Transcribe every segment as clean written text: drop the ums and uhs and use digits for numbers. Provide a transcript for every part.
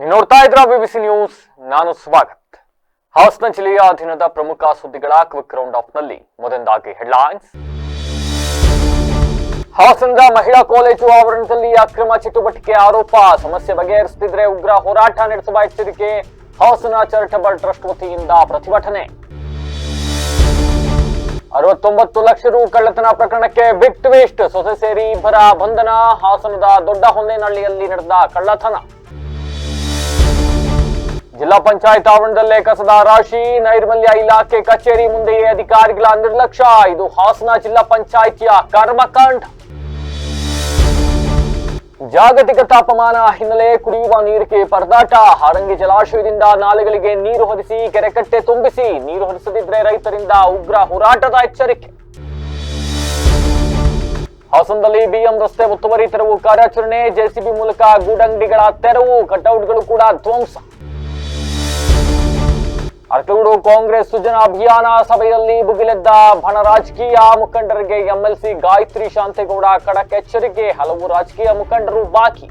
ನೀವು ನೋಡ್ತಾ ಇದ್ರ ಬಿಬಿಸಿ ನ್ಯೂಸ್. ನಾನು ಸ್ವಾಗತ್. ಹಾಸನ ಜಿಲ್ಲೆಯ ದಿನದ ಪ್ರಮುಖ ಸುದ್ದಿಗಳ ಕ್ವಿಕ್ ರೌಂಡ್ ಆಫ್ ನಲ್ಲಿ ಮೊದಲನೇದಾಗಿ ಹೆಡ್ಲೈನ್ಸ್. ಹಾಸನದ ಮಹಿಳಾ ಕಾಲೇಜು ಆವರಣದಲ್ಲಿ ಅಕ್ರಮ ಚಟುವಟಿಕೆ ಆರೋಪ. ಸಮಸ್ಯೆ ಬಗೆಹರಿಸುತ್ತಿದ್ರೆ ಉಗ್ರ ಹೋರಾಟ ನಡೆಸುವ ಎಚ್ಚರಿಕೆ. ಹಾಸನ ಚಾರಿಟಬಲ್ ಟ್ರಸ್ಟ್ ವತಿಯಿಂದ ಪ್ರತಿಭಟನೆ. 69 ಲಕ್ಷ ರು ಕಳ್ಳತನ ಪ್ರಕರಣಕ್ಕೆ ಬಿಗ್ ಟ್ವಿಸ್ಟ್. ಸೊಸೆ ಸೇರಿ ಇಬ್ಬರ ಬಂಧನ. ಹಾಸನದ ದೊಡ್ಡ ಹೊನ್ನೇನಹಳ್ಳಿಯಲ್ಲಿ ನಡೆದ ಕಳ್ಳತನ. ಜಿಲ್ಲಾ ಪಂಚಾಯತ್ ಆವರಣದಲ್ಲೇ ಕಸದ ರಾಶಿ. ನೈರ್ಮಲ್ಯ ಇಲಾಖೆ ಕಚೇರಿ ಮುಂದೆಯೇ ಅಧಿಕಾರಿಗಳ ನಿರ್ಲಕ್ಷ್ಯ. ಇದು ಹಾಸನ ಜಿಲ್ಲಾ ಪಂಚಾಯಿತಿಯ ಕರ್ಮಕಾಂಡ. ಜಾಗತಿಕ ತಾಪಮಾನ ಹಿನ್ನೆಲೆ ಕುಡಿಯುವ ನೀರಿಗೆ ಪರದಾಟ. ಹಾರಂಗಿ ಜಲಾಶಯದಿಂದ ನಾಲೆಗಳಿಗೆ ನೀರು ಹರಿಸಿ ಕೆರೆಕಟ್ಟೆ ತುಂಬಿಸಿ. ನೀರು ಹರಿಸದಿದ್ರೆ ರೈತರಿಂದ ಉಗ್ರ ಹೋರಾಟದ ಎಚ್ಚರಿಕೆ. ಹಾಸನದಲ್ಲಿ ಬಿಎಂ ರಸ್ತೆ ಒತ್ತುವರಿ ತೆರವು ಕಾರ್ಯಾಚರಣೆ. ಜೆಸಿಬಿ ಮೂಲಕ ಗೂಡಂಗಡಿಗಳ ತೆರವು. ಕಟೌಟ್ಗಳು ಕೂಡ ಧ್ವಂಸ. ಅರಕಲಗೂಡು ಕಾಂಗ್ರೆಸ್ ಸುಜನ ಅಭಿಯಾನ ಸಭೆಯಲ್ಲಿ ಭುಗಿಲೆದ್ದ ಬಣ ರಾಜಕೀಯ ಮುಖಂಡರಿಗೆ ಎಂಎಲ್ಸಿ ಗಾಯತ್ರಿ ಶಾಂತೇಗೌಡ ಖಡಕ್ ಎಚ್ಚರಿಕೆ. ಹಲವು ರಾಜಕೀಯ ಮುಖಂಡರು ಬಾಕಿ.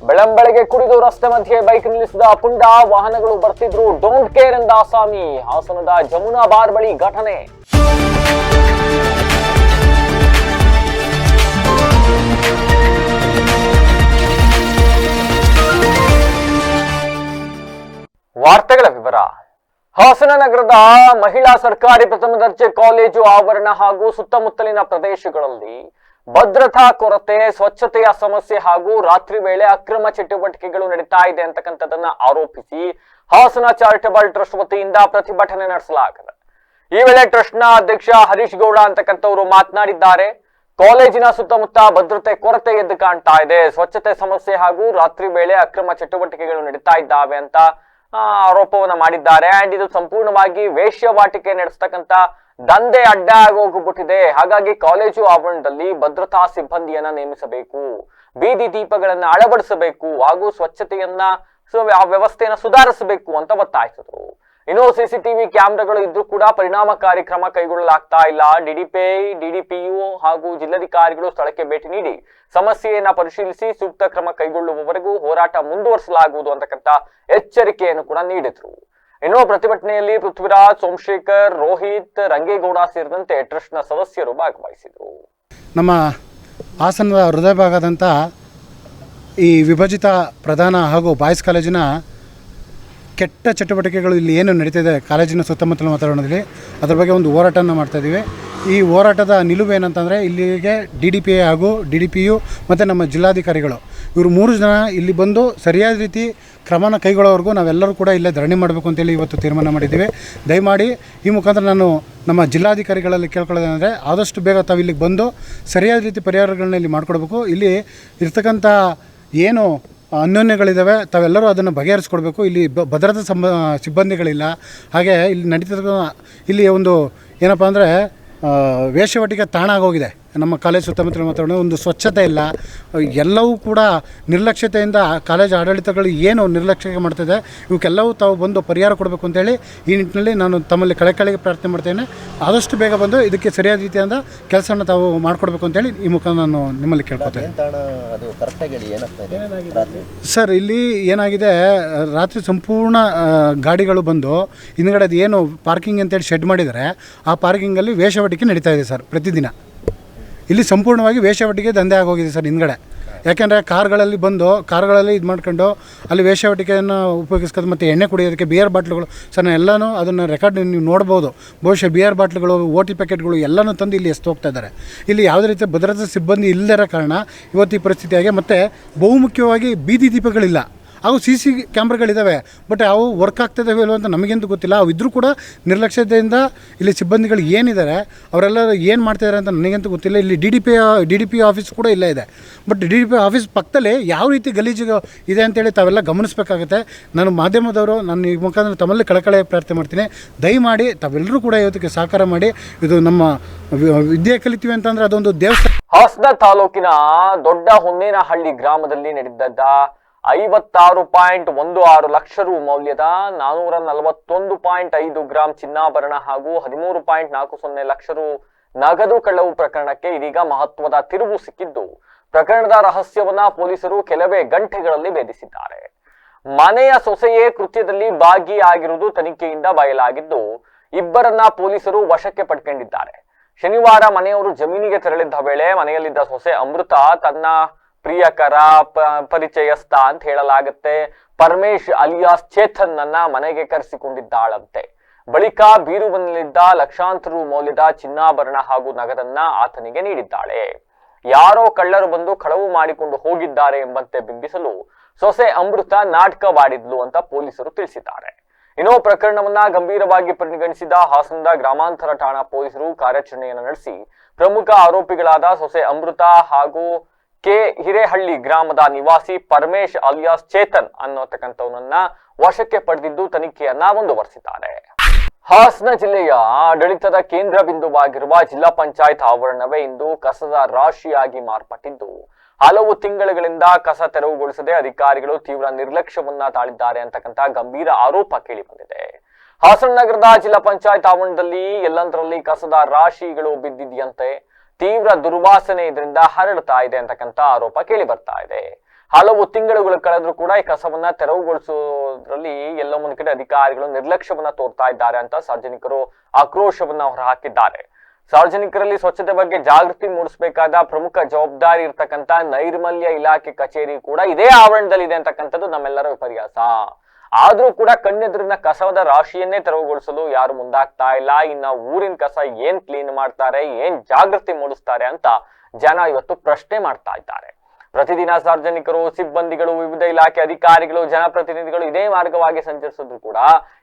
ಬೆಳಂಬೆಳಗ್ಗೆ ಕುಡಿದು ರಸ್ತೆ ಮಧ್ಯೆ ಬೈಕ್ ನಿಲ್ಲಿಸಿದ ಪುಂಡ. ವಾಹನಗಳು ಬರ್ತಿದ್ರು, ಡೋಂಟ್ ಕೇರ್ ಎಂದ ಆಸಾಮಿ. ಹಾಸನದ ಜಮುನಾ ಬಾರ್ ಬಳಿ ಘಟನೆ. ವಾರ್ತೆಗಳ ವಿವರ. ಹಾಸನ ನಗರದ ಮಹಿಳಾ ಸರ್ಕಾರಿ ಪ್ರಥಮ ದರ್ಜೆ ಕಾಲೇಜು ಆವರಣ ಹಾಗೂ ಸುತ್ತಮುತ್ತಲಿನ ಪ್ರದೇಶಗಳಲ್ಲಿ ಭದ್ರತಾ ಕೊರತೆ, ಸ್ವಚ್ಛತೆಯ ಸಮಸ್ಯೆ ಹಾಗೂ ರಾತ್ರಿ ವೇಳೆ ಅಕ್ರಮ ಚಟುವಟಿಕೆಗಳು ನಡೀತಾ ಇದೆ ಅಂತಕ್ಕಂಥದ್ದನ್ನ ಆರೋಪಿಸಿ ಹಾಸನ ಚಾರಿಟಬಲ್ ಟ್ರಸ್ಟ್ ವತಿಯಿಂದ ಪ್ರತಿಭಟನೆ ನಡೆಸಲಾಗಿದೆ. ಈ ವೇಳೆ ಟ್ರಸ್ಟ್ ನ ಅಧ್ಯಕ್ಷ ಹರೀಶ್ ಗೌಡ ಅಂತಕ್ಕಂಥವರು ಮಾತನಾಡಿದ್ದಾರೆ. ಕಾಲೇಜಿನ ಸುತ್ತಮುತ್ತ ಭದ್ರತೆ ಕೊರತೆ ಎದ್ದು ಕಾಣ್ತಾ ಇದೆ. ಸ್ವಚ್ಛತೆ ಸಮಸ್ಯೆ ಹಾಗೂ ರಾತ್ರಿ ವೇಳೆ ಅಕ್ರಮ ಚಟುವಟಿಕೆಗಳು ನಡೀತಾ ಇದ್ದಾವೆ ಅಂತ ಆರೋಪವನ್ನ ಮಾಡಿದ್ದಾರೆ. ಅಂಡ್ ಇದು ಸಂಪೂರ್ಣವಾಗಿ ವೇಶ್ಯವಾಟಿಕೆ ನಡೆಸ್ತಕ್ಕಂತ ದಂಧೆ ಅಡ್ಡ ಆಗೋಗ್ಬಿಟ್ಟಿದೆ. ಹಾಗಾಗಿ ಕಾಲೇಜು ಆವರಣದಲ್ಲಿ ಭದ್ರತಾ ಸಿಬ್ಬಂದಿಯನ್ನ ನೇಮಿಸಬೇಕು, ಬೀದಿ ದೀಪಗಳನ್ನ ಅಳವಡಿಸಬೇಕು ಹಾಗೂ ಸ್ವಚ್ಛತೆಯನ್ನ ವ್ಯವಸ್ಥೆಯನ್ನ ಸುಧಾರಿಸಬೇಕು ಅಂತ ಒತ್ತಾಯಿಸಿದ್ರು. ಇನ್ನು ಸಿಸಿಟಿವಿ ಕ್ಯಾಮೆರಾಗಳು ಇದ್ರೂ ಕೂಡ ಪರಿಣಾಮಕಾರಿ ಕ್ರಮ ಕೈಗೊಳ್ಳಲಾಗ್ತಾ ಇಲ್ಲ. ಡಿಡಿಪಿಯು ಹಾಗೂ ಜಿಲ್ಲಾಧಿಕಾರಿಗಳು ಸ್ಥಳಕ್ಕೆ ಭೇಟಿ ನೀಡಿ ಸಮಸ್ಯೆಯನ್ನ ಪರಿಶೀಲಿಸಿ ಸೂಕ್ತ ಕ್ರಮ ಕೈಗೊಳ್ಳುವವರೆಗೂ ಹೋರಾಟ ಮುಂದುವರಿಸಲಾಗುವುದು ಅಂತಕ್ಕಂಥ ಎಚ್ಚರಿಕೆಯನ್ನು ಕೂಡ ನೀಡಿದ್ರು. ಇನ್ನು ಪ್ರತಿಭಟನೆಯಲ್ಲಿ ಪೃಥ್ವಿರಾಜ್, ಸೋಮಶೇಖರ್, ರೋಹಿತ್, ರಂಗೇಗೌಡ ಸೇರಿದಂತೆ ಟ್ರಸ್ಟ್ ನ ಸದಸ್ಯರು ಭಾಗವಹಿಸಿದ್ರು. ನಮ್ಮ ಹಾಸನದ ಹೃದಯ ಭಾಗದಂತ ಈ ವಿಭಜಿತ ಪ್ರಧಾನ ಹಾಗೂ ಬಾಯ್ಸ್ ಕಾಲೇಜಿನ ಕೆಟ್ಟ ಚಟುವಟಿಕೆಗಳು ಇಲ್ಲಿ ಏನು ನಡೀತಿದೆ ಕಾಲೇಜಿನ ಸುತ್ತಮುತ್ತಲಿನ ವಾತಾವರಣದಲ್ಲಿ, ಅದ್ರ ಬಗ್ಗೆ ಒಂದು ಹೋರಾಟವನ್ನು ಮಾಡ್ತಾಯಿದ್ದೀವಿ. ಈ ಹೋರಾಟದ ನಿಲುವು ಏನಂತಂದರೆ, ಇಲ್ಲಿಗೆ DDPI ಹಾಗೂ DDPU ಮತ್ತು ನಮ್ಮ ಜಿಲ್ಲಾಧಿಕಾರಿಗಳು ಇವರು 3 ಜನ ಇಲ್ಲಿ ಬಂದು ಸರಿಯಾದ ರೀತಿ ಕ್ರಮನ ಕೈಗೊಳ್ಳೋವರೆಗೂ ನಾವೆಲ್ಲರೂ ಕೂಡ ಇಲ್ಲೇ ಧರಣಿ ಮಾಡಬೇಕು ಅಂತೇಳಿ ಇವತ್ತು ತೀರ್ಮಾನ ಮಾಡಿದ್ದೀವಿ. ದಯಮಾಡಿ ಈ ಮುಖಾಂತರ ನಾನು ನಮ್ಮ ಜಿಲ್ಲಾಧಿಕಾರಿಗಳಲ್ಲಿ ಕೇಳ್ಕೊಳ್ಳೋದೇನೆಂದರೆ, ಆದಷ್ಟು ಬೇಗ ತಾವು ಇಲ್ಲಿಗೆ ಬಂದು ಸರಿಯಾದ ರೀತಿ ಪರಿಹಾರಗಳನ್ನ ಇಲ್ಲಿ ಮಾಡಿಕೊಡ್ಬೇಕು. ಇಲ್ಲಿ ಇರ್ತಕ್ಕಂಥ ಏನು ಅನ್ಯೋನ್ಯಗಳಿದ್ದಾವೆ ತಾವೆಲ್ಲರೂ ಅದನ್ನು ಬಗೆಹರಿಸ್ಕೊಡ್ಬೇಕು. ಇಲ್ಲಿ ಭದ್ರತಾ ಸಿಬ್ಬಂದಿಗಳಿಲ್ಲ. ಹಾಗೆ ಇಲ್ಲಿ ನಡೀತಿರೋ ಇಲ್ಲಿ ಒಂದು ಏನಪ್ಪ ಅಂದರೆ ವೇಶ್ಯವಾಟಿಕೆ ತಾಣ ಆಗೋಗಿದೆ. ನಮ್ಮ ಕಾಲೇಜ್ ಸುತ್ತಮುತ್ತಲ ವಾತಾವರಣ ಒಂದು ಸ್ವಚ್ಛತೆ ಇಲ್ಲ. ಎಲ್ಲವೂ ಕೂಡ ನಿರ್ಲಕ್ಷ್ಯತೆಯಿಂದ ಕಾಲೇಜ್ ಆಡಳಿತಗಳು ಏನು ನಿರ್ಲಕ್ಷ್ಯ ಮಾಡ್ತಿದೆ, ಇವಕ್ಕೆಲ್ಲವೂ ತಾವು ಬಂದು ಪರಿಹಾರ ಕೊಡಬೇಕು ಅಂತೇಳಿ ಈ ನಿಟ್ಟಿನಲ್ಲಿ ನಾನು ತಮ್ಮಲ್ಲಿ ಕಳೆಗೆ ಪ್ರಾರ್ಥನೆ ಮಾಡ್ತೇನೆ. ಆದಷ್ಟು ಬೇಗ ಬಂದು ಇದಕ್ಕೆ ಸರಿಯಾದ ರೀತಿಯಾದ ಕೆಲಸನ ತಾವು ಮಾಡಿಕೊಡ್ಬೇಕು ಅಂತೇಳಿ ಈ ಮುಖ ನಾನು ನಿಮ್ಮಲ್ಲಿ ಕೇಳ್ಕೊತೇನೆ. ಸರ್, ಇಲ್ಲಿ ಏನಾಗಿದೆ, ರಾತ್ರಿ ಸಂಪೂರ್ಣ ಗಾಡಿಗಳು ಬಂದು ಹಿಂದ್ಗಡೆ ಅದು ಏನು ಪಾರ್ಕಿಂಗ್ ಅಂತೇಳಿ ಶೆಡ್ ಮಾಡಿದರೆ ಆ ಪಾರ್ಕಿಂಗಲ್ಲಿ ವೇಶ್ಯಾವಾಟಿಕೆ ನಡೀತಾ ಇದೆ ಸರ್. ಪ್ರತಿದಿನ ಇಲ್ಲಿ ಸಂಪೂರ್ಣವಾಗಿ ವೇಶ್ಯಾವಾಟಿಕೆ ದಂಧೆ ಆಗೋಗಿದೆ ಸರ್ ಹಿಂದ್ಗಡೆ. ಯಾಕೆಂದರೆ ಕಾರ್ಗಳಲ್ಲಿ ಇದು ಮಾಡ್ಕೊಂಡು ಅಲ್ಲಿ ವೇಶ್ಯಾವಾಟಿಕೆಯನ್ನು ಉಪಯೋಗಿಸ್ಕೊಂಡು ಮತ್ತು ಎಣ್ಣೆ ಕುಡಿಯೋದಕ್ಕೆ ಬಿಯರ್ ಬಾಟ್ಲುಗಳು ಸರ್, ಎಲ್ಲನೂ ಅದನ್ನು ರೆಕಾರ್ಡ್ ನೀವು ನೋಡ್ಬೋದು. ಬಹುಶಃ ಬಿಯರ್ ಬಾಟ್ಲುಗಳು, OT ಪ್ಯಾಕೆಟ್ಗಳು ಎಲ್ಲನೂ ತಂದು ಇಲ್ಲಿ ಎಸ್ತು ಹೋಗ್ತಾ ಇದ್ದಾರೆ. ಇಲ್ಲಿ ಯಾವುದೇ ರೀತಿಯ ಭದ್ರತಾ ಸಿಬ್ಬಂದಿ ಇಲ್ಲದಿರೋ ಕಾರಣ ಇವತ್ತು ಈ ಪರಿಸ್ಥಿತಿಯಾಗಿ, ಮತ್ತು ಬಹುಮುಖ್ಯವಾಗಿ ಬೀದಿ ದೀಪಗಳಿಲ್ಲ ಹಾಗೂ CC ಕ್ಯಾಮ್ರಾಗಳಿದ್ದಾವೆ. ಬಟ್ ಅವು ವರ್ಕ್ ಆಗ್ತಿದ್ದಾವೆ ಇಲ್ಲೋ ಅಂತ ನಮಗೆಂತೂ ಗೊತ್ತಿಲ್ಲ. ಅವು ಇದ್ದರೂ ಕೂಡ ನಿರ್ಲಕ್ಷ್ಯತೆಯಿಂದ ಇಲ್ಲಿ ಸಿಬ್ಬಂದಿಗಳು ಏನಿದ್ದಾರೆ ಅವರೆಲ್ಲರೂ ಏನು ಮಾಡ್ತಿದ್ದಾರೆ ಅಂತ ನನಗಂತೂ ಗೊತ್ತಿಲ್ಲ. ಇಲ್ಲಿ DDP ಆಫೀಸ್ ಕೂಡ ಇಲ್ಲ ಇದೆ. ಬಟ್ DDP ಆಫೀಸ್ ಪಕ್ಕದಲ್ಲಿ ಯಾವ ರೀತಿ ಗಲೀಜು ಇದೆ ಅಂತೇಳಿ ತಾವೆಲ್ಲ ಗಮನಿಸಬೇಕಾಗುತ್ತೆ. ನಾನು ಮಾಧ್ಯಮದವರು ನಾನು ಈ ಮುಖಾಂತರ ತಮ್ಮಲ್ಲಿ ಕಳಕಳಿ ಪ್ರಾರ್ಥನೆ ಮಾಡ್ತೀನಿ. ದಯಮಾಡಿ ತಾವೆಲ್ಲರೂ ಕೂಡ ಇವತ್ತಿಗೆ ಸಹಕಾರ ಮಾಡಿ. ಇದು ನಮ್ಮ ವಿದ್ಯೆ ಕಲಿತೀವಿ ಅಂತಂದರೆ ಅದೊಂದು ದೇವಸ್ಥಾನ. ಹಾಸನ ತಾಲೂಕಿನ ದೊಡ್ಡ ಹೊನ್ನೇನಹಳ್ಳಿ ಗ್ರಾಮದಲ್ಲಿ ನಡೆದಿದ್ದ 56.16 ಲಕ್ಷ ರು ಮೌಲ್ಯದ 441.5 ಗ್ರಾಂ ಚಿನ್ನಾಭರಣ ಹಾಗೂ 13.40 ಲಕ್ಷ ರು ನಗದು ಕಳ್ಳವು ಪ್ರಕರಣಕ್ಕೆ ಇದೀಗ ಮಹತ್ವದ ತಿರುವು ಸಿಕ್ಕಿದ್ದು ಪ್ರಕರಣದ ರಹಸ್ಯವನ್ನ ಪೊಲೀಸರು ಕೆಲವೇ ಗಂಟೆಗಳಲ್ಲಿ ಭೇದಿಸಿದ್ದಾರೆ. ಮನೆಯ ಸೊಸೆಯೇ ಕೃತ್ಯದಲ್ಲಿ ಭಾಗಿಯಾಗಿರುವುದು ತನಿಖೆಯಿಂದ ಬಯಲಾಗಿದ್ದು, ಇಬ್ಬರನ್ನ ಪೊಲೀಸರು ವಶಕ್ಕೆ ಪಡ್ಕೊಂಡಿದ್ದಾರೆ. ಶನಿವಾರ ಮನೆಯವರು ಜಮೀನಿಗೆ ತೆರಳಿದ್ದ ವೇಳೆ ಮನೆಯಲ್ಲಿದ್ದ ಸೊಸೆ ಅಮೃತ ತನ್ನ ಪ್ರಿಯಕರ ಪರಿಚಯಸ್ಥ ಅಂತ ಹೇಳಲಾಗುತ್ತೆ ಪರಮೇಶ್ ಅಲಿಯಾಸ್ ಚೇತನ್ ನನ್ನ ಮನೆಗೆ ಕರೆಸಿಕೊಂಡಿದ್ದಾಳಂತೆ. ಬಳಿಕ ಬೀರುವಿನಲ್ಲಿದ್ದ ಲಕ್ಷಾಂತರ ರು ಮೌಲ್ಯದ ಚಿನ್ನಾಭರಣ ಹಾಗೂ ನಗದನ್ನ ಆತನಿಗೆ ನೀಡಿದ್ದಾಳೆ. ಯಾರೋ ಕಳ್ಳರು ಬಂದು ಕಳವು ಮಾಡಿಕೊಂಡು ಹೋಗಿದ್ದಾರೆ ಎಂಬಂತೆ ಬಿಂಬಿಸಲು ಸೊಸೆ ಅಮೃತ ನಾಟಕವಾಡಿದ್ಲು ಅಂತ ಪೊಲೀಸರು ತಿಳಿಸಿದ್ದಾರೆ. ಇನ್ನು ಪ್ರಕರಣವನ್ನ ಗಂಭೀರವಾಗಿ ಪರಿಗಣಿಸಿದ ಹಾಸನದ ಗ್ರಾಮಾಂತರ ಠಾಣಾ ಪೊಲೀಸರು ಕಾರ್ಯಾಚರಣೆಯನ್ನು ನಡೆಸಿ ಪ್ರಮುಖ ಆರೋಪಿಗಳಾದ ಸೊಸೆ ಅಮೃತ ಹಾಗೂ ಕೆ ಹಿರೇಹಳ್ಳಿ ಗ್ರಾಮದ ನಿವಾಸಿ ಪರಮೇಶ್ ಅಲಿಯಾಸ್ ಚೇತನ್ ಅನ್ನೋತಕ್ಕಂಥವನನ್ನ ವಶಕ್ಕೆ ಪಡೆದಿದ್ದು ತನಿಖೆಯನ್ನ ಮುಂದುವರೆಸಿದ್ದಾರೆ. ಹಾಸನ ಜಿಲ್ಲೆಯ ಆಡಳಿತದ ಕೇಂದ್ರ ಬಿಂದುವಾಗಿರುವ ಜಿಲ್ಲಾ ಪಂಚಾಯತ್ ಆವರಣವೇ ಇಂದು ಕಸದ ರಾಶಿಯಾಗಿ ಮಾರ್ಪಟ್ಟಿದ್ದು, ಹಲವು ತಿಂಗಳುಗಳಿಂದ ಕಸ ತೆರವುಗೊಳಿಸದೆ ಅಧಿಕಾರಿಗಳು ತೀವ್ರ ನಿರ್ಲಕ್ಷ್ಯವನ್ನ ತಾಳಿದ್ದಾರೆ ಅಂತಕ್ಕಂಥ ಗಂಭೀರ ಆರೋಪ ಕೇಳಿ ಬಂದಿದೆ. ಹಾಸನ ನಗರದ ಜಿಲ್ಲಾ ಪಂಚಾಯತ್ ಆವರಣದಲ್ಲಿ ಎಲ್ಲಂದರಲ್ಲಿ ಕಸದ ರಾಶಿಗಳು ಬಿದ್ದಿದೆಯಂತೆ. ತೀವ್ರ ದುರ್ವಾಸನೆ ಇದರಿಂದ ಹರಡ್ತಾ ಇದೆ ಅಂತಕ್ಕಂಥ ಆರೋಪ ಕೇಳಿ ಬರ್ತಾ ಇದೆ. ಹಲವು ತಿಂಗಳುಗಳು ಕಳೆದ್ರೂ ಕೂಡ ಈ ಕಸವನ್ನ ತೆರವುಗೊಳಿಸುವುದರಲ್ಲಿ ಎಲ್ಲ ಒಂದು ಕಡೆ ಅಧಿಕಾರಿಗಳು ನಿರ್ಲಕ್ಷ್ಯವನ್ನ ತೋರ್ತಾ ಇದ್ದಾರೆ ಅಂತ ಸಾರ್ವಜನಿಕರು ಆಕ್ರೋಶವನ್ನ ಹೊರಹಾಕಿದ್ದಾರೆ. ಸಾರ್ವಜನಿಕರಲ್ಲಿ ಸ್ವಚ್ಛತೆ ಬಗ್ಗೆ ಜಾಗೃತಿ ಮೂಡಿಸಬೇಕಾದ ಪ್ರಮುಖ ಜವಾಬ್ದಾರಿ ಇರತಕ್ಕಂತ ನೈರ್ಮಲ್ಯ ಇಲಾಖೆ ಕಚೇರಿ ಕೂಡ ಇದೇ ಆವರಣದಲ್ಲಿ ಇದೆ ಅಂತಕ್ಕಂಥದ್ದು ನಮ್ಮೆಲ್ಲರ ವಿಪರ್ಯಾಸ. ಆದ್ರೂ ಕೂಡ ಕಣ್ಣೆದುರಿನ ಕಸದ ರಾಶಿಯನ್ನೇ ತೆರವುಗೊಳಿಸಲು ಯಾರು ಮುಂದಾಗ್ತಾ ಇಲ್ಲ. ಇನ್ನ ಊರಿನ ಕಸ ಏನ್ ಕ್ಲೀನ್ ಮಾಡ್ತಾರೆ, ಏನ್ ಜಾಗೃತಿ ಮೂಡಿಸ್ತಾರೆ ಅಂತ ಜನ ಇವತ್ತು ಪ್ರಶ್ನೆ ಮಾಡ್ತಾ ಇದ್ದಾರೆ. ಪ್ರತಿದಿನ ಸಾರ್ವಜನಿಕರು, ಸಿಬ್ಬಂದಿಗಳು, ವಿವಿಧ ಇಲಾಖೆ ಅಧಿಕಾರಿಗಳು, ಜನಪ್ರತಿನಿಧಿಗಳು ಇದೇ ಮಾರ್ಗವಾಗಿ ಸಂಚರಿಸಿದ್ರು ಕೂಡ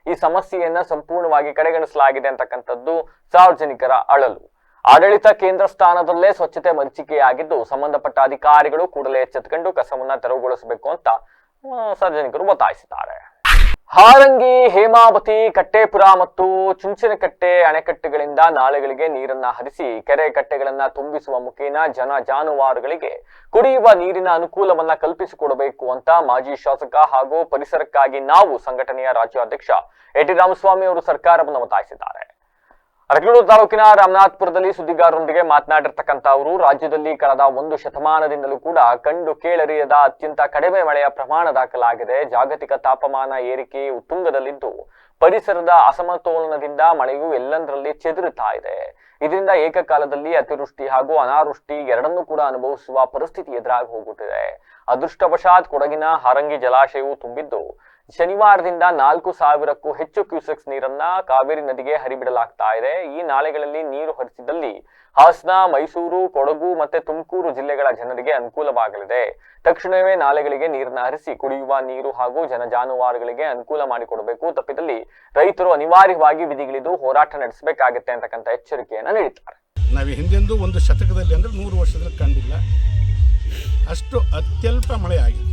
ಈ ಸಮಸ್ಯೆಯನ್ನ ಸಂಪೂರ್ಣವಾಗಿ ಕಡೆಗಣಿಸಲಾಗಿದೆ ಅಂತಕ್ಕಂಥದ್ದು ಸಾರ್ವಜನಿಕರ ಅಳಲು. ಆಡಳಿತ ಕೇಂದ್ರ ಸ್ಥಾನದಲ್ಲೇ ಸ್ವಚ್ಛತೆ ಮರೀಚಿಕೆಯಾಗಿದ್ದು, ಸಂಬಂಧಪಟ್ಟ ಅಧಿಕಾರಿಗಳು ಕೂಡಲೇ ಎಚ್ಚೆತ್ತುಕೊಂಡು ಕಸವನ್ನ ತೆರವುಗೊಳಿಸಬೇಕು ಅಂತ ಸಾರ್ವಜನಿಕರು ಒತ್ತಾಯಿಸಿದ್ದಾರೆ. ಹಾರಂಗಿ, ಹೇಮಾವತಿ, ಕಟ್ಟೇಪುರ ಮತ್ತು ಚುಂಚನಕಟ್ಟೆ ಅಣೆಕಟ್ಟೆಗಳಿಂದ ನಾಲೆಗಳಿಗೆ ನೀರನ್ನ ಹರಿಸಿ ಕೆರೆ ಕಟ್ಟೆಗಳನ್ನ ತುಂಬಿಸುವ ಮುಖೇನ ಜಾನುವಾರುಗಳಿಗೆ ಕುಡಿಯುವ ನೀರಿನ ಅನುಕೂಲವನ್ನ ಕಲ್ಪಿಸಿಕೊಡಬೇಕು ಅಂತ ಮಾಜಿ ಶಾಸಕ ಹಾಗೂ ಪರಿಸರಕ್ಕಾಗಿ ನಾವು ಸಂಘಟನೆಯ ರಾಜ್ಯಾಧ್ಯಕ್ಷ ಎಟಿ ರಾಮಸ್ವಾಮಿ ಅವರು ಸರ್ಕಾರವನ್ನು ಒತ್ತಾಯಿಸಿದ್ದಾರೆ. ಅರಕಲಗೂಡು ತಾಲೂಕಿನ ರಾಮನಾಥಪುರದಲ್ಲಿ ಸುದ್ದಿಗಾರರೊಂದಿಗೆ ಮಾತನಾಡಿರ್ತಕ್ಕಂಥ ಅವರು, ರಾಜ್ಯದಲ್ಲಿ ಕಳೆದ ಒಂದು ಶತಮಾನದಿಂದಲೂ ಕೂಡ ಕಂಡು ಕೇಳರಿಯದ ಅತ್ಯಂತ ಕಡಿಮೆ ಮಳೆಯ ಪ್ರಮಾಣ ದಾಖಲಾಗಿದೆ. ಜಾಗತಿಕ ತಾಪಮಾನ ಏರಿಕೆ ಉತ್ತುಂಗದಲ್ಲಿದ್ದು ಪರಿಸರದ ಅಸಮತೋಲನದಿಂದ ಮಳೆಯು ಎಲ್ಲಂದರಲ್ಲಿ ಚೆದರುತ್ತಾ ಇದೆ. ಇದರಿಂದ ಏಕಕಾಲದಲ್ಲಿ ಅತಿವೃಷ್ಟಿ ಹಾಗೂ ಅನಾವೃಷ್ಟಿ ಎರಡನ್ನೂ ಕೂಡ ಅನುಭವಿಸುವ ಪರಿಸ್ಥಿತಿ ಎದುರಾಗಿ ಹೋಗುತ್ತಿದೆ. ಅದೃಷ್ಟವಶಾತ್ ಕೊಡಗಿನ ಹಾರಂಗಿ ಜಲಾಶಯವು ತುಂಬಿದ್ದು ಶನಿವಾರದಿಂದ 4,000ಕ್ಕೂ ಹೆಚ್ಚು ಕ್ಯೂಸೆಕ್ಸ್ ನೀರನ್ನ ಕಾವೇರಿ ನದಿಗೆ ಹರಿಬಿಡಲಾಗ್ತಾ ಇದೆ. ಈ ನಾಲೆಗಳಲ್ಲಿ ನೀರು ಹರಿಸಿದಲ್ಲಿ ಹಾಸನ, ಮೈಸೂರು, ಕೊಡಗು ಮತ್ತೆ ತುಮಕೂರು ಜಿಲ್ಲೆಗಳ ಜನರಿಗೆ ಅನುಕೂಲವಾಗಲಿದೆ. ತಕ್ಷಣವೇ ನಾಲೆಗಳಿಗೆ ನೀರನ್ನ ಹರಿಸಿ ಕುಡಿಯುವ ನೀರು ಹಾಗೂ ಜಾನುವಾರುಗಳಿಗೆ ಅನುಕೂಲ ಮಾಡಿಕೊಡಬೇಕು. ತಪ್ಪಿದಲ್ಲಿ ರೈತರು ಅನಿವಾರ್ಯವಾಗಿ ವಿಧಿಗಿಳಿದು ಹೋರಾಟ ನಡೆಸಬೇಕಾಗುತ್ತೆ ಅಂತಕ್ಕಂಥ ಎಚ್ಚರಿಕೆಯನ್ನ ನೀಡಿದ್ದಾರೆ. ನಾವು ಹಿಂದೆಂದೂ ಒಂದು ಶತಕದಲ್ಲಿ ಅಂದ್ರೆ 100 ವರ್ಷದಲ್ಲಿ ಕಂಡಿಲ್ಲ ಅಷ್ಟು ಅತ್ಯಲ್ಪ ಮಳೆ ಆಗಿದೆ.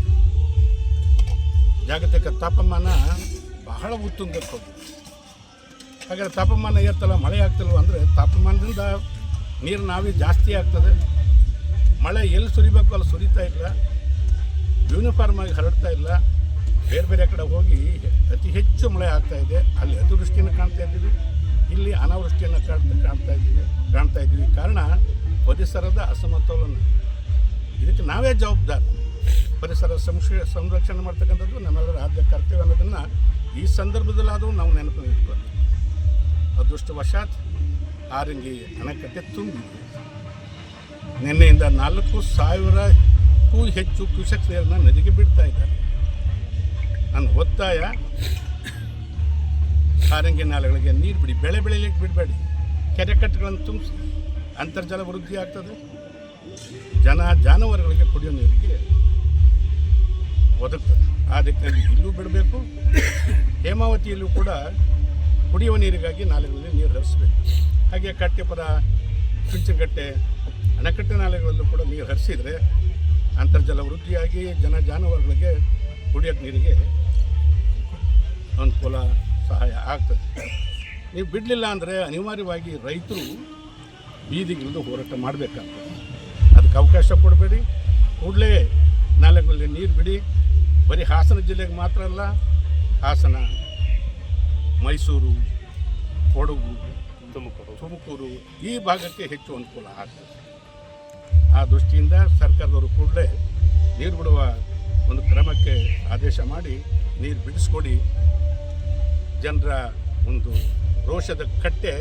ಜಾಗತಿಕ ತಾಪಮಾನ ಬಹಳ ಉತ್ತುಂಗಕ್ಕೆ ಹೋಗಿದೆ. ಹಾಗಾದರೆ ತಾಪಮಾನ ಏರ್ತಲ್ಲ, ಮಳೆ ಆಗ್ತಿಲ್ವ ಅಂದರೆ ತಾಪಮಾನದಿಂದ ನೀರಿನ ಆವಿ ಜಾಸ್ತಿ ಆಗ್ತದೆ. ಮಳೆ ಎಲ್ಲಿ ಸುರಿಬೇಕು ಅಲ್ಲಿ ಸುರಿತಾ ಇಲ್ಲ, ಯೂನಿಫಾರ್ಮ್ ಆಗಿ ಹರಡ್ತಾ ಇಲ್ಲ. ಬೇರೆ ಬೇರೆ ಕಡೆ ಹೋಗಿ ಅತಿ ಹೆಚ್ಚು ಮಳೆ ಆಗ್ತಾ ಇದೆ. ಅಲ್ಲಿ ಅತಿವೃಷ್ಟಿಯನ್ನು ಕಾಣ್ತಾ ಇದ್ದೀವಿ, ಇಲ್ಲಿ ಅನಾವೃಷ್ಟಿಯನ್ನು ಕಾಣ್ತಾ ಇದ್ದೀವಿ. ಕಾರಣ ಪರಿಸರದ ಅಸಮತೋಲನ. ಇದಕ್ಕೆ ನಾವೇ ಜವಾಬ್ದಾರಿ. ಪರಿಸರ ಸಂರಕ್ಷಣೆ ಮಾಡ್ತಕ್ಕಂಥದ್ದು ನಮ್ಮೆಲ್ಲರ ಆದ್ಯ ಕರ್ತವ್ಯ ಅನ್ನೋದನ್ನು ಈ ಸಂದರ್ಭದಲ್ಲಾದರೂ ನಾವು ನೆನಪು ಇಟ್ಕೊಂಡು, ಅದೃಷ್ಟವಶಾತ್ ಹಾರಂಗಿ ಅಣೆಕಟ್ಟೆ ತುಂಬಿದೆ. ನಿನ್ನೆಯಿಂದ 4,000ಕ್ಕೂ ಹೆಚ್ಚು ಕ್ಯೂಸೆಕ್ಸ್ ನೀರನ್ನು ನದಿಗೆ ಬಿಡ್ತಾ ಇದ್ದಾರೆ. ನನ್ನ ಒತ್ತಾಯ, ಹಾರಂಗಿ ನಾಲೆಗಳಿಗೆ ನೀರು ಬಿಡಿ, ಬೆಳೆ ಬೆಳೆಯಲಿಕ್ಕೆ ಬಿಡಬೇಡಿ, ಕೆರೆ ಕಟ್ಟೆಗಳನ್ನು ತುಂಬಿಸಿ, ಅಂತರ್ಜಲ ವೃದ್ಧಿ ಆಗ್ತದೆ. ಜಾನುವಾರುಗಳಿಗೆ ಕುಡಿಯೋ ನೀರಿಗೆ ಒದಗ್ತದೆ. ಆ ದಿಕ್ಕಿನಲ್ಲಿ ಇಲ್ಲೂ ಬಿಡಬೇಕು. ಹೇಮಾವತಿಯಲ್ಲೂ ಕೂಡ ಕುಡಿಯುವ ನೀರಿಗಾಗಿ ನಾಲೆಗಳಲ್ಲಿ ನೀರು ಹರಿಸಬೇಕು. ಹಾಗೆ ಕಟ್ಟೆಪುರ, ಚುಂಚನಕಟ್ಟೆ, ಅಣೆಕಟ್ಟೆ ನಾಲೆಗಳಲ್ಲೂ ಕೂಡ ನೀರು ಹರಿಸಿದರೆ ಅಂತರ್ಜಲ ವೃದ್ಧಿಯಾಗಿ ಜಾನುವಾರುಗಳಿಗೆ ಕುಡಿಯೋಕ್ಕೆ ನೀರಿಗೆ ಅನುಕೂಲ, ಸಹಾಯ ಆಗ್ತದೆ. ನೀವು ಬಿಡಲಿಲ್ಲ ಅಂದರೆ ಅನಿವಾರ್ಯವಾಗಿ ರೈತರು ಬೀದಿಗಿಳಿದು ಹೋರಾಟ ಮಾಡಬೇಕಾಗ್ತದೆ. ಅದಕ್ಕೆ ಅವಕಾಶ ಕೊಡಬೇಡಿ. ಕೂಡಲೇ ನಾಲೆಗಳಲ್ಲಿ ನೀರು ಬಿಡಿ. ಬರೀ ಹಾಸನ ಜಿಲ್ಲೆಗೆ ಮಾತ್ರ ಅಲ್ಲ, ಹಾಸನ, ಮೈಸೂರು, ಕೊಡಗು, ತುಮಕೂರು ಈ ಭಾಗಕ್ಕೆ ಹೆಚ್ಚು ಅನುಕೂಲ ಆಗ್ತದೆ. ಆ ದೃಷ್ಟಿಯಿಂದ ಸರ್ಕಾರದವರು ಕೂಡಲೇ ನೀರು ಬಿಡುವ ಒಂದು ಕ್ರಮಕ್ಕೆ ಆದೇಶ ಮಾಡಿ ನೀರು ಬಿಡಿಸ್ಕೊಡಿ, ಜನರ ಒಂದು ರೋಷದ ಕಟ್ಟೆ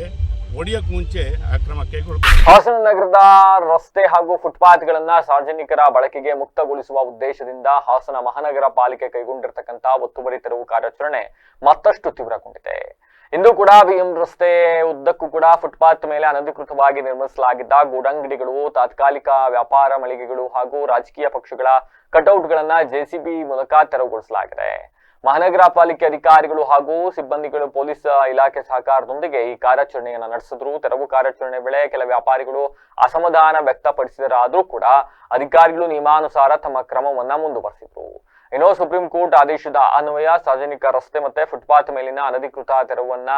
ಒಡೆಯೋಕ್ಕೆ ಮುಂಚೆ ಆ ಕ್ರಮ ಕೈಗೊಳ್ಳಬೇಕು. ಹಾಸನ ನಗರದ ರಸ್ತೆ ಹಾಗೂ ಫುಟ್ಪಾತ್ಗಳನ್ನ ಸಾರ್ವಜನಿಕರ ಬಳಕೆಗೆ ಮುಕ್ತಗೊಳಿಸುವ ಉದ್ದೇಶದಿಂದ ಹಾಸನ ಮಹಾನಗರ ಪಾಲಿಕೆ ಕೈಗೊಂಡಿರ್ತಕ್ಕಂಥ ಒತ್ತುವರಿ ತೆರವು ಕಾರ್ಯಾಚರಣೆ ಮತ್ತಷ್ಟು ತೀವ್ರಗೊಂಡಿದೆ. ಇಂದು ಕೂಡ ಬಿಎಂ ರಸ್ತೆ ಉದ್ದಕ್ಕೂ ಕೂಡ ಫುಟ್ಪಾತ್ ಮೇಲೆ ಅನಧಿಕೃತವಾಗಿ ನಿರ್ಮಿಸಲಾಗಿದ್ದ ಗೂಡಂಗಡಿಗಳು, ತಾತ್ಕಾಲಿಕ ವ್ಯಾಪಾರ ಮಳಿಗೆಗಳು ಹಾಗೂ ರಾಜಕೀಯ ಪಕ್ಷಗಳ ಕಟೌಟ್ಗಳನ್ನ ಜೆಸಿಬಿ ಮೂಲಕ ತೆರವುಗೊಳಿಸಲಾಗಿದೆ. ಮಹಾನಗರ ಪಾಲಿಕೆ ಅಧಿಕಾರಿಗಳು ಹಾಗೂ ಸಿಬ್ಬಂದಿಗಳು ಪೊಲೀಸ್ ಇಲಾಖೆ ಸಹಕಾರದೊಂದಿಗೆ ಈ ಕಾರ್ಯಾಚರಣೆಯನ್ನ ನಡೆಸಿದ್ರು. ತೆರವು ಕಾರ್ಯಾಚರಣೆ ವೇಳೆ ಕೆಲ ವ್ಯಾಪಾರಿಗಳು ಅಸಮಾಧಾನ ವ್ಯಕ್ತಪಡಿಸಿದರಾದ್ರೂ ಕೂಡ ಅಧಿಕಾರಿಗಳು ನಿಯಮಾನುಸಾರ ತಮ್ಮ ಕ್ರಮವನ್ನ ಮುಂದುವರೆಸಿದ್ರು. ಇನ್ನು ಸುಪ್ರೀಂ ಕೋರ್ಟ್ ಆದೇಶದ ಅನ್ವಯ ಸಾರ್ವಜನಿಕ ರಸ್ತೆ ಮತ್ತೆ ಫುಟ್ಪಾತ್ ಮೇಲಿನ ಅನಧಿಕೃತ ತೆರವನ್ನ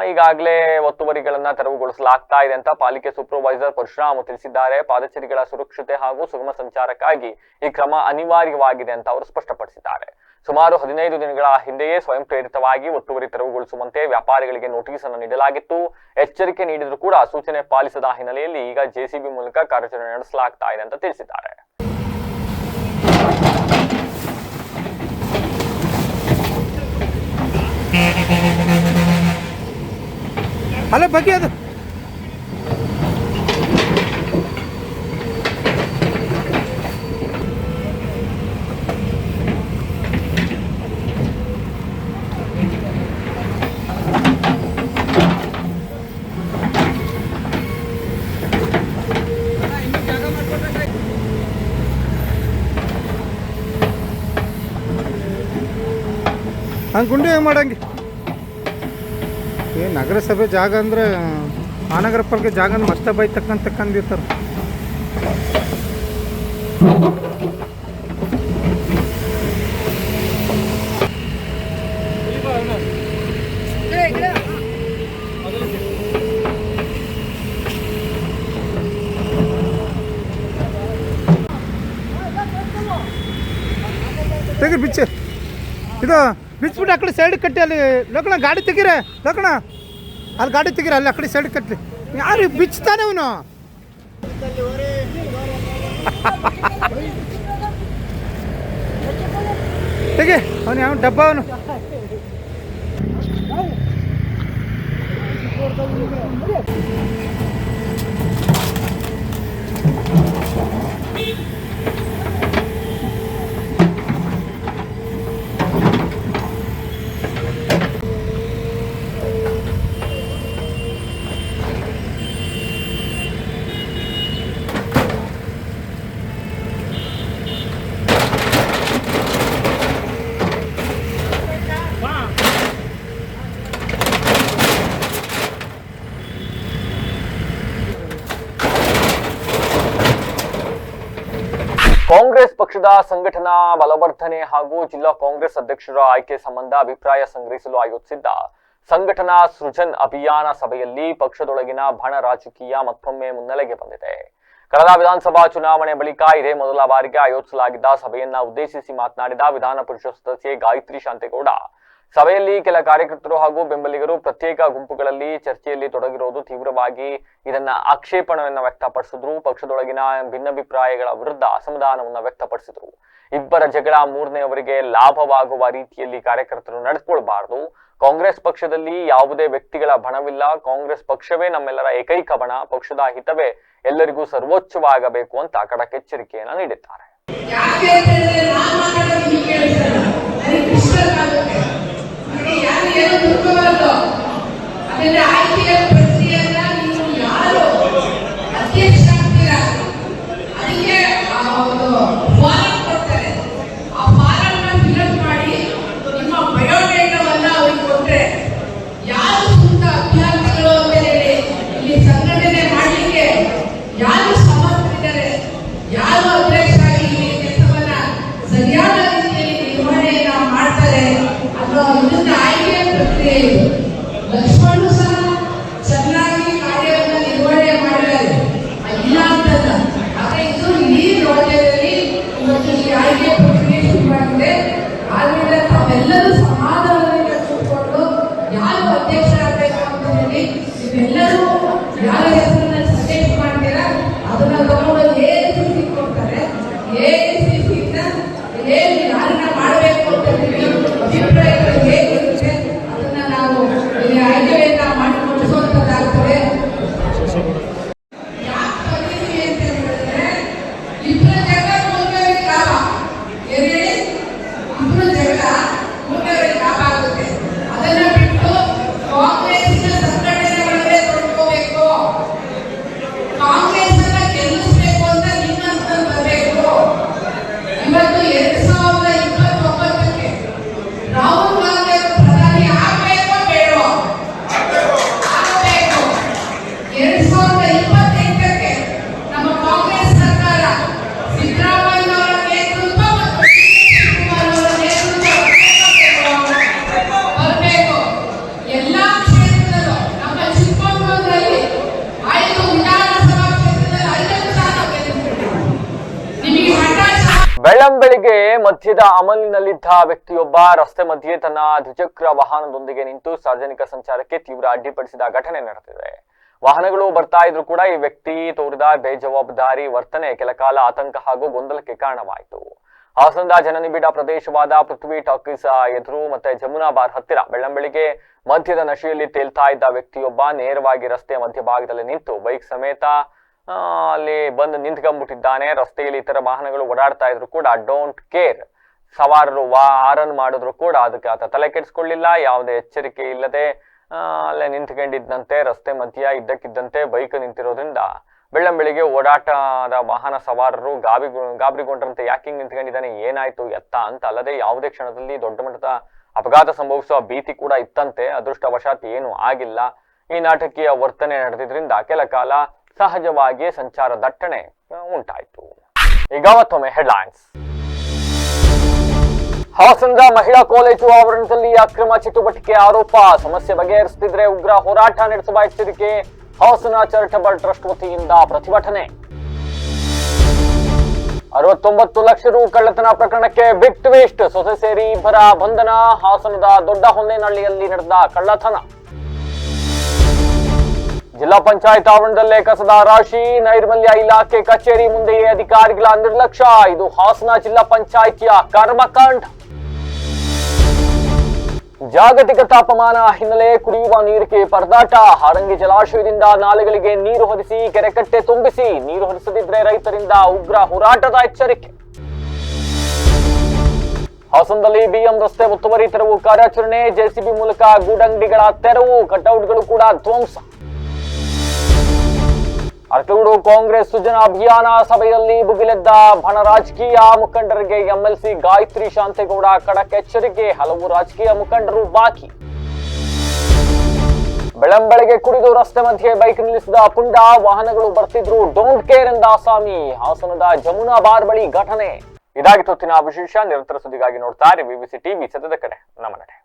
ಈಗಾಗಲೇ ಒತ್ತುವರಿಗಳನ್ನ ತೆರವುಗೊಳಿಸಲಾಗ್ತಾ ಇದೆ ಅಂತ ಪಾಲಿಕೆ ಸೂಪರ್ವೈಸರ್ ಪರಶುರಾಮ್ ತಿಳಿಸಿದ್ದಾರೆ. ಪಾದಚಾರಿಗಳ ಸುರಕ್ಷತೆ ಹಾಗೂ ಸುಗಮ ಸಂಚಾರಕ್ಕಾಗಿ ಈ ಕ್ರಮ ಅನಿವಾರ್ಯವಾಗಿದೆ ಅಂತ ಅವರು ಸ್ಪಷ್ಟಪಡಿಸಿದ್ದಾರೆ. ಸುಮಾರು 15 ದಿನಗಳ ಹಿಂದೆಯೇ ಸ್ವಯಂ ಪ್ರೇರಿತವಾಗಿ ಒತ್ತುವರಿ ತೆರವುಗೊಳಿಸುವಂತೆ ವ್ಯಾಪಾರಿಗಳಿಗೆ ನೋಟಿಸ್ ಅನ್ನು ನೀಡಲಾಗಿತ್ತು. ಎಚ್ಚರಿಕೆ ನೀಡಿದ್ರು ಕೂಡ ಸೂಚನೆ ಪಾಲಿಸದ ಹಿನ್ನೆಲೆಯಲ್ಲಿ ಈಗ ಜೆಸಿಬಿ ಮೂಲಕ ಕಾರ್ಯಾಚರಣೆ ನಡೆಸಲಾಗ್ತಾ ಇದೆ ಅಂತ ತಿಳಿಸಿದ್ದಾರೆ. ಅಲ್ಲ ಬಗ್ಗೆ ಅದು ಹಂಗೆ ಗುಂಡಿ ಹೆಂಗೆ ಮಾಡಂಗೆ ಏ ನಗರಸಭೆ ಜಾಗ ಅಂದರೆ ಮಹಾನಗರ ಪಾಲಿಕೆ ಜಾಗ ಮಸ್ತ ಬೈತಕ್ಕಂತಕ್ಕಂದಿರ್ತಾರೆ. ತೆಗೀರಿ ಬಿಚ್ಚಿ, ಇದು ಬಿಚ್ಬಿಟ್ಟು ಆ ಕಡೆ ಸೈಡ್ ಕಟ್ಟಿ. ಅಲ್ಲಿ ಲೋಕಣ ಗಾಡಿ ತೆಗೀರ, ಲೋಕಣ ಅಲ್ಲಿ ಗಾಡಿ ತೆಗೀರ, ಅಲ್ಲಿ ಆ ಕಡೆ ಸೈಡ್ ಕಟ್ಟಿ. ಯಾರು ಬಿಚ್ತಾನೆ ಅವನು? ತೆಗಿ ಅವನು ಯಾವ ಡಬ್ಬ ಅವನು. ಕಾಂಗ್ರೆಸ್ ಪಕ್ಷದ ಸಂಘಟನಾ ಬಲವರ್ಧನೆ ಹಾಗೂ ಜಿಲ್ಲಾ ಕಾಂಗ್ರೆಸ್ ಅಧ್ಯಕ್ಷರ ಆಯ್ಕೆ ಸಂಬಂಧ ಅಭಿಪ್ರಾಯ ಸಂಗ್ರಹಿಸಲು ಆಯೋಜಿಸಿದ್ದ ಸಂಘಟನಾ ಸೃಜನ್ ಅಭಿಯಾನ ಸಭೆಯಲ್ಲಿ ಪಕ್ಷದೊಳಗಿನ ಬಣ ರಾಜಕೀಯ ಮತ್ತೊಮ್ಮೆ ಮುನ್ನೆಲೆಗೆ ಬಂದಿದೆ. ಕಳೆದ ವಿಧಾನಸಭಾ ಚುನಾವಣೆ ಬಳಿಕ ಇದೇ ಮೊದಲ ಬಾರಿಗೆ ಆಯೋಜಿಸಲಾಗಿದ್ದ ಸಭೆಯನ್ನ ಉದ್ದೇಶಿಸಿ ಮಾತನಾಡಿದ ವಿಧಾನ ಪರಿಷತ್ ಸದಸ್ಯೆ ಗಾಯತ್ರಿ ಶಾಂತೇಗೌಡ, ಸಭೆಯಲ್ಲಿ ಕೆಲ ಕಾರ್ಯಕರ್ತರು ಹಾಗೂ ಬೆಂಬಲಿಗರು ಪ್ರತ್ಯೇಕ ಗುಂಪುಗಳಲ್ಲಿ ಚರ್ಚೆಯಲ್ಲಿ ತೊಡಗಿರುವುದು ತೀವ್ರವಾಗಿ ಇದನ್ನ ಆಕ್ಷೇಪಣೆಯನ್ನ ವ್ಯಕ್ತಪಡಿಸಿದ್ರು. ಪಕ್ಷದೊಳಗಿನ ಭಿನ್ನಾಭಿಪ್ರಾಯಗಳ ವಿರುದ್ಧ ಅಸಮಾಧಾನವನ್ನ ವ್ಯಕ್ತಪಡಿಸಿದ್ರು. ಇಬ್ಬರ ಜಗಳ ಮೂರನೆಯವರಿಗೆ ಲಾಭವಾಗುವ ರೀತಿಯಲ್ಲಿ ಕಾರ್ಯಕರ್ತರು ನಡೆದುಕೊಳ್ಳಬಾರದು. ಕಾಂಗ್ರೆಸ್ ಪಕ್ಷದಲ್ಲಿ ಯಾವುದೇ ವ್ಯಕ್ತಿಗಳ ಬಣವಿಲ್ಲ. ಕಾಂಗ್ರೆಸ್ ಪಕ್ಷವೇ ನಮ್ಮೆಲ್ಲರ ಏಕೈಕ ಬಣ. ಪಕ್ಷದ ಹಿತವೇ ಎಲ್ಲರಿಗೂ ಸರ್ವೋಚ್ಚವಾಗಬೇಕು ಅಂತ ಖಡಕ್ ಎಚ್ಚರಿಕೆಯನ್ನ ನೀಡಿದ್ದಾರೆ. ಆಯ್ಕೆಯ ಪ್ರಕ್ರಿಯೆಯನ್ನ ನೀವು ಯಾರು ಅಧ್ಯಕ್ಷ ಆಗ್ತೀರಾ ಅದಕ್ಕೆ ಒಂದು ಫಾರಂ ಕೊಡ್ತಾರೆ. ಆ ಫಾರಂ ಫಿಲಪ್ ಮಾಡಿ ನಿಮ್ಮ ಬಯೋಡೇಟಾವನ್ನ ಅವ್ರಿಗೆ ಕೊಟ್ರೆ ಯಾರು ಸೂಕ್ತ ಅಭ್ಯರ್ಥಿಗಳು ಅಂತ ಹೇಳಿ ಇಲ್ಲಿ ಸಂಘಟನೆ ಮಾಡಲಿಕ್ಕೆ ಯಾರು ಸಮರ್ಥರಿದ್ದಾರೆ, ಯಾರು ಅಧ್ಯಕ್ಷರಾಗಿ ಈ ಕೆಲಸವನ್ನ ಸರಿಯಾದ ರೀತಿಯಲ್ಲಿ ನಿರ್ವಹಣೆಯನ್ನ ಮಾಡ್ತಾರೆ ಅನ್ನೋ ಇದನ್ನ ಆಯ್ಕೆಯ ಪ್ರಕ್ರಿಯೆ ಇದು. ಲಕ್ಷ್ಮಣ್ ಸಹ ಚೆನ್ನಾಗಿ ಕಾರ್ಯವನ್ನು ನಿರ್ವಹಣೆ ಮಾಡಿದ್ದಾರೆ, ಇಲ್ಲ ಅಂತಲ್ಲ. ಆದರೆ ಇದು ಇಡೀ ರಾಜ್ಯದಲ್ಲಿ ಇವತ್ತು ಈ ಆಯ್ಕೆ ಪ್ರಕ್ರಿಯೆ ಶುರುವಾಗಿದೆ. ಆದ್ರಿಂದ ತಾವೆಲ್ಲರೂ ಸಮಾಧಾನದಿಂದ ಕೂತ್ಕೊಂಡು ಯಾರು ಅಧ್ಯಕ್ಷರಾಗಬೇಕು ಅಂತ ಹೇಳಿ ನೀವೆಲ್ಲರೂ ಯಾರ ಹೆಸರನ್ನ ಸಜೆಸ್ಟ್ ಮಾಡ್ತೀರಾ ಅದನ್ನ ತಗೊಂಡು ಬೆಳ್ಳಂಬೆಳಿಗ್ಗೆ ಮಧ್ಯದ ಅಮಲಿನಲ್ಲಿದ್ದ ವ್ಯಕ್ತಿಯೊಬ್ಬ ರಸ್ತೆ ಮಧ್ಯೆ ತನ್ನ ದ್ವಿಚಕ್ರ ವಾಹನದೊಂದಿಗೆ ನಿಂತು ಸಾರ್ವಜನಿಕ ಸಂಚಾರಕ್ಕೆ ತೀವ್ರ ಅಡ್ಡಿಪಡಿಸಿದ ಘಟನೆ ನಡೆದಿದೆ. ವಾಹನಗಳು ಬರ್ತಾ ಇದ್ರು ಕೂಡ ಈ ವ್ಯಕ್ತಿ ತೋರಿದ ಬೇಜವಾಬ್ದಾರಿ ವರ್ತನೆ ಕೆಲಕಾಲ ಆತಂಕ ಹಾಗೂ ಗೊಂದಲಕ್ಕೆ ಕಾರಣವಾಯಿತು. ಹಾಸನದ ಜನನಿಬಿಡ ಪ್ರದೇಶವಾದ ಪೃಥ್ವಿ ಟಾಕೀಸ್ ಎದುರು ಮತ್ತೆ ಜಮುನಾ ಬಾರ್ ಹತ್ತಿರ ಬೆಳ್ಳಂಬೆಳಿಗ್ಗೆ ಮಧ್ಯದ ನಶೆಯಲ್ಲಿ ತೇಲ್ತಾ ಇದ್ದ ವ್ಯಕ್ತಿಯೊಬ್ಬ ನೇರವಾಗಿ ರಸ್ತೆಯ ಮಧ್ಯಭಾಗದಲ್ಲಿ ನಿಂತು ಬೈಕ್ ಸಮೇತ ಅಲ್ಲಿ ಬಂದು ನಿಂತ್ಕೊಂಡ್ಬಿಟ್ಟಿದ್ದಾನೆ. ರಸ್ತೆಯಲ್ಲಿ ಇತರ ವಾಹನಗಳು ಓಡಾಡ್ತಾ ಇದ್ರು ಕೂಡ ಡೋಂಟ್ ಕೇರ್, ಸವಾರರು ಹಾರನ್ ಮಾಡಿದ್ರು ಕೂಡ ಅದಕ್ಕೆ ಆತ ತಲೆ ಕೆಡಿಸ್ಕೊಳ್ಳಿಲ್ಲ. ಯಾವುದೇ ಎಚ್ಚರಿಕೆ ಇಲ್ಲದೆ ಅಲ್ಲೇ ನಿಂತ್ಕೊಂಡಿದ್ದಂತೆ ರಸ್ತೆ ಮಧ್ಯ ಇದ್ದಕ್ಕಿದ್ದಂತೆ ಬೈಕ್ ನಿಂತಿರೋದ್ರಿಂದ ಬೆಳ್ಳಂಬೆಳಿಗ್ಗೆ ಓಡಾಟದ ವಾಹನ ಸವಾರರು ಗಾಬರಿಗೊಂಡ್ರಂತೆ. ಯಾಕಿಂಗ್ ನಿಂತ್ಕೊಂಡಿದ್ದಾನೆ, ಏನಾಯ್ತು ಎತ್ತ ಅಂತ ಅಲ್ಲದೆ ಯಾವುದೇ ಕ್ಷಣದಲ್ಲಿ ದೊಡ್ಡ ಮಟ್ಟದ ಅಪಘಾತ ಸಂಭವಿಸುವ ಭೀತಿ ಕೂಡ ಇತ್ತಂತೆ. ಅದೃಷ್ಟವಶಾತ್ ಏನು ಆಗಿಲ್ಲ. ಈ ನಾಟಕೀಯ ವರ್ತನೆ ನಡೆದಿದ್ರಿಂದ ಕೆಲ ಕಾಲ ಸಹಜವಾಗಿ ಸಂಚಾರ ದಟ್ಟಣೆ ಉಂಟಾಯಿತು. ಈಗ ಮತ್ತೊಮ್ಮೆ ಹೆಡ್ಲೈನ್ಸ್. ಹಾಸನದ ಮಹಿಳಾ ಕಾಲೇಜು ಆವರಣದಲ್ಲಿ ಅಕ್ರಮ ಚಟುವಟಿಕೆ ಆರೋಪ, ಸಮಸ್ಯೆ ಬಗೆಹರಿಸದಿದ್ರೆ ಉಗ್ರ ಹೋರಾಟ ನಡೆಸುವ ಎಚ್ಚರಿಕೆ. ಹಾಸನ ಚಾರಿಟಬಲ್ ಟ್ರಸ್ಟ್ ವತಿಯಿಂದ ಪ್ರತಿಭಟನೆ. 69 ಲಕ್ಷ ರು ಕಳ್ಳತನ ಪ್ರಕರಣಕ್ಕೆ ಬಿಗ್ ಟ್ವಿಸ್ಟ್, ಸೊಸೆ ಸೇರಿ ಇಬ್ಬರ ಬಂಧನ. ಹಾಸನದ ದೊಡ್ಡ ಹೊನ್ನೇನಹಳ್ಳಿಯಲ್ಲಿ ನಡೆದ ಕಳ್ಳತನ. ಜಿಲ್ಲಾ ಪಂಚಾಯತ್ ಆವರಣದಲ್ಲೇ ಕಸದ ರಾಶಿ, ನೈರ್ಮಲ್ಯ ಇಲಾಖೆ ಕಚೇರಿ ಮುಂದೆಯೇ ಅಧಿಕಾರಿಗಳ ನಿರ್ಲಕ್ಷ್ಯ. ಇದು ಹಾಸನ ಜಿಲ್ಲಾ ಪಂಚಾಯಿತಿಯ ಕರ್ಮಕಾಂಡ. ಜಾಗತಿಕ ತಾಪಮಾನ ಹಿನ್ನೆಲೆ ಕುಡಿಯುವ ನೀರಿಗೆ ಪರದಾಟ. ಹಾರಂಗಿ ಜಲಾಶಯದಿಂದ ನಾಲೆಗಳಿಗೆ ನೀರು ಹರಿಸಿ ಕೆರೆಕಟ್ಟೆ ತುಂಬಿಸಿ, ನೀರು ಹರಿಸದಿದ್ರೆ ರೈತರಿಂದ ಉಗ್ರ ಹೋರಾಟದ ಎಚ್ಚರಿಕೆ. ಹಾಸನದಲ್ಲಿ ಬಿಎಂ ರಸ್ತೆ ಒತ್ತುವರಿ ತೆರವು ಕಾರ್ಯಾಚರಣೆ, ಜೆಸಿಬಿ ಮೂಲಕ ಗೂಡಂಗಡಿಗಳ ತೆರವು, ಕಟೌಟ್ಗಳು ಕೂಡ ಧ್ವಂಸ. ಅರಕಲಗೂಡು ಕಾಂಗ್ರೆಸ್ ಸುಜನ ಅಭಿಯಾನ ಸಭೆಯಲ್ಲಿ ಭುಗಿಲೆದ್ದ ಬಣ ರಾಜಕೀಯ ಮುಖಂಡರಿಗೆ ಎಂಎಲ್ಸಿ ಗಾಯತ್ರಿ ಶಾಂತೇಗೌಡ ಖಡಕ್ ಎಚ್ಚರಿಕೆ. ಹಲವು ರಾಜಕೀಯ ಮುಖಂಡರು ಬಾಕಿ. ಬೆಳ್ಳಂಬೆಳಗ್ಗೆ ಕುಡಿದು ರಸ್ತೆ ಮಧ್ಯೆ ಬೈಕ್ ನಿಲ್ಲಿಸಿದ ಪುಂಡ, ವಾಹನಗಳು ಬರ್ತಿದ್ರು ಡೋಂಟ್ ಕೇರ್ ಎಂದ ಆಸಾಮಿ. ಹಾಸನದ ಜಮುನಾ ಬಾರ್ ಬಳಿ ಘಟನೆ. ಇದಾಗಿತ್ತು ವಿಶೇಷ. ನಿರಂತರ ಸುದ್ದಿಗಾಗಿ ನೋಡ್ತಾ ಇರಿ ವಿಬಿಸಿ ಟಿವಿ, ಸತ್ಯದ ಕಡೆ ನಮ್ಮ ನಡೆ.